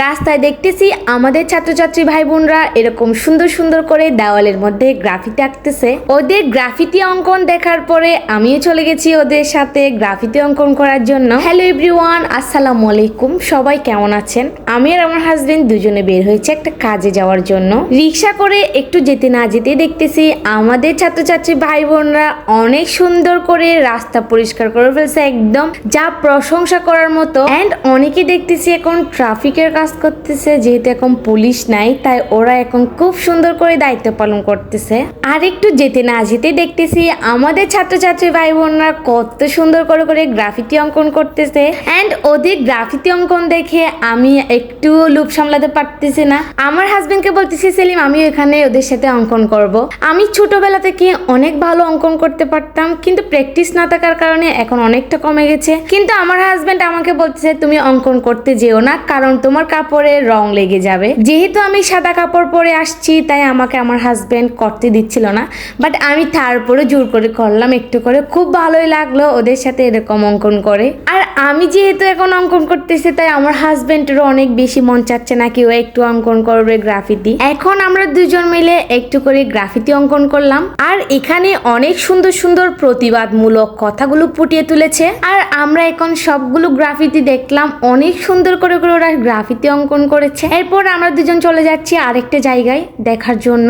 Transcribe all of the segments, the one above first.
রাস্তায় দেখতেছি আমাদের ছাত্রছাত্রী ভাই বোনরা এরকম সুন্দর সুন্দর করে দেওয়ালের মধ্যে গ্রাফিতি আঁকতেছে। ওদের গ্রাফিতি অঙ্কন দেখার পরে আমিও চলে গেছি ওদের সাথে গ্রাফিতি অঙ্কন করার জন্য। হ্যালো এভরিওয়ান, আসসালামু আলাইকুম। সবাই কেমন আছেন? আমি আর আমার হাজবেন্ড দুজনে বের হয়েছে একটা কাজে যাওয়ার জন্য। রিক্সা করে একটু যেতে না যেতে দেখতেছি আমাদের ছাত্রছাত্রী ভাই বোনরা অনেক সুন্দর করে রাস্তা পরিষ্কার করে ফেলছে, একদম যা প্রশংসা করার মতো। এন্ড অনেকে দেখতেছি এখন ট্রাফিকের কাজ করতেছে, যেহেতু এখন পুলিশ নাই তাই ওরা এখন খুব সুন্দর করে দায়িত্ব পালন করতেছে। আর একটু যেতে না যেতে দেখতেছি আমাদের ছাত্রছাত্রী ভাই বোনরা কত সুন্দর করে করে গ্রাফিতি অঙ্কন করতেছে। এন্ড ওদের গ্রাফিতি অঙ্কন দেখে আমি একটু লুপ সামলাতে পারতেছি না। আমার হাজবেন্ডকে বলতেছি, সেলিম আমি এখানে ওদের সাথে অঙ্কন করব। আমি ছোটবেলা থেকে অনেক ভালো অঙ্কন করতে পারতাম, কিন্তু প্র্যাকটিস না থাকার কারণে এখন অনেকটা কমে গেছে। কিন্তু আমার হাজবেন্ড আমাকে বলতেছে তুমি অঙ্কন করতে যেও না, কারণ তোমার কাপড়ে রং লেগে যাবে। যেহেতু আমি সাদা কাপড় পরে আসছি তাই আমাকে আমার হাজবেন্ড করতে দিচ্ছিল না, বাট আমি তারপরে জোর করে করলাম একটু করে। খুব ভালোই লাগলো ওদের সাথে এরকম অঙ্কন করে। আর আমি যেহেতু এখন অঙ্কন করতেছি তাই আমার হাজবেন্ডেরও অনেক বেশি মন চাচ্ছে না কি ও একটু অঙ্কন করবে গ্রাফিতি। এখন আমরা দুজন মিলে একটু করে গ্রাফিতি অঙ্কন করলাম। আর এখানে অনেক সুন্দর সুন্দর প্রতিবাদমূলক কথাগুলো ফুটিয়ে তুলেছে। আর আমরা এখন সবগুলো গ্রাফিতি দেখলাম, অনেক সুন্দর করে করে ওরা গ্রাফিতি অঙ্কন করেছে। এরপর আমরা দুজন চলে যাচ্ছি আরেকটা জায়গায় দেখার জন্য।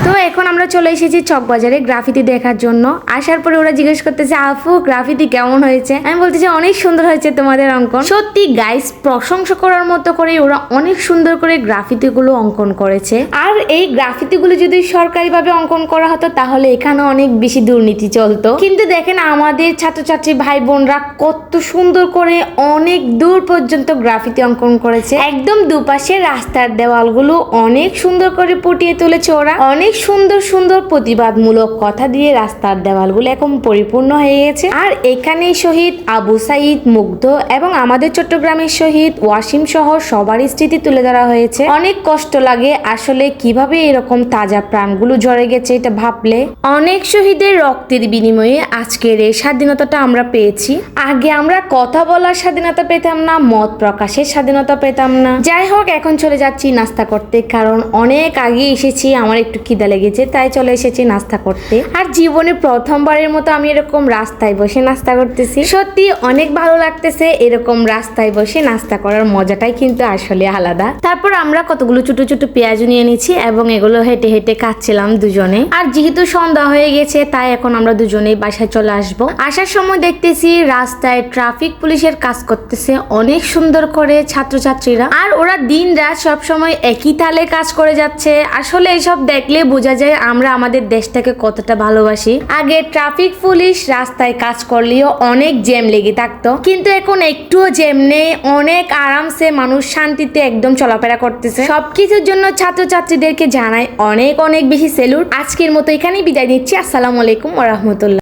তো এখন আমরা চলে এসেছি চকবাজারে গ্রাফিতি দেখার জন্য। আসার পরে ওরা জিজ্ঞেস করতেছে আপু গ্রাফিতি কেমন হয়েছে। আমি বলতেছি অনেক সুন্দর হয়েছে তোমাদের অঙ্কন। সত্যি গাইস, প্রশংসা করার মতো করে ওরা অনেক সুন্দর করে গ্রাফিতি গুলো অঙ্কন করেছে। আর এই গ্রাফিতি গুলো যদি সরকারিভাবে অঙ্কন করা হতো তাহলে এখানে অনেক বেশি দুর্নীতি চলতো। কিন্তু দেখেন আমাদের ছাত্রছাত্রী ভাই বোনরা কত সুন্দর করে অনেক দূর পর্যন্ত গ্রাফিতি অঙ্কন করেছে। একদম দুপাশে রাস্তার দেওয়ালগুলো অনেক সুন্দর করে ফুটিয়ে তুলেছে ওরা। অনেক সুন্দর সুন্দর প্রতিবাদমূলক কথা দিয়ে রাস্তার দেওয়ালগুলো এখন পরিপূর্ণ হয়ে গেছে। আর এখানে শহীদ আবু সাইদ, মুগ্ধ এবং আমাদের চট্টগ্রামের শহীদ ওয়াসিম সহ সবারই স্মৃতি তুলে ধরা হয়েছে। অনেক কষ্ট লাগে আসলে কিভাবে এরকম তাজা প্রাণগুলো ঝরে গেছে এটা ভাবলে। অনেক শহীদের রক্তের বিনিময়ে আজকের এই স্বাধীনতাটা আমরা পেয়েছি। আগে আমরা কথা বলার স্বাধীনতা পেতাম না, মত প্রকাশের স্বাধীনতা পেতাম না। যাই হোক, এখন চলে যাচ্ছি নাস্তা করতে, কারণ অনেক আগে এসেছি, আমার একটু খিদা লেগেছে তাই চলে এসেছি নাস্তা করতে। আর জীবনে প্রথমবারের মতো আমি এরকম রাস্তায় বসে নাস্তা করতেছি। সত্যি অনেক ভালো লাগতেছে, এরকম রাস্তায় বসে নাস্তা করার মজাটাই কিন্তু আসলে আলাদা। তারপর আমরা কতগুলো ছোট ছোট পেঁয়াজ নিয়ে নিয়েছি এবং এগুলো হেঁটে হেঁটে খাচ্ছিলাম দুজনে। আর যেহেতু সন্ধ্যা হয়ে গেছে তাই এখন আমরা দুজনেই বাসায় চলে আসবো। আসার সময় দেখতেছি রাস্তায় ট্রাফিক পুলিশের কাজ করতেছে অনেক সুন্দর করে ছাত্রছাত্রীরা। আর ওরা দিন রাত সবসময় একই তালে কাজ করে যাচ্ছে। আসলে এইসব দেখলে বোঝা যায় আমরা আমাদের দেশটাকে কতটা ভালোবাসি। আগে ট্রাফিক পুলিশ রাস্তায় কাজ করলেও অনেক জ্যাম লেগে থাকতো, কিন্তু এখন একটুও জ্যাম নেই। অনেক আরামসে মানুষ শান্তিতে একদম চলাফেরা করতেছে। সবকিছুর জন্য ছাত্রছাত্রীদেরকে জানাই অনেক অনেক বেশি স্যালুট। আজকের মতো এখানেই বিদায় নিচ্ছি। আসসালামু আলাইকুম ওয়া রাহমাতুল্লাহ।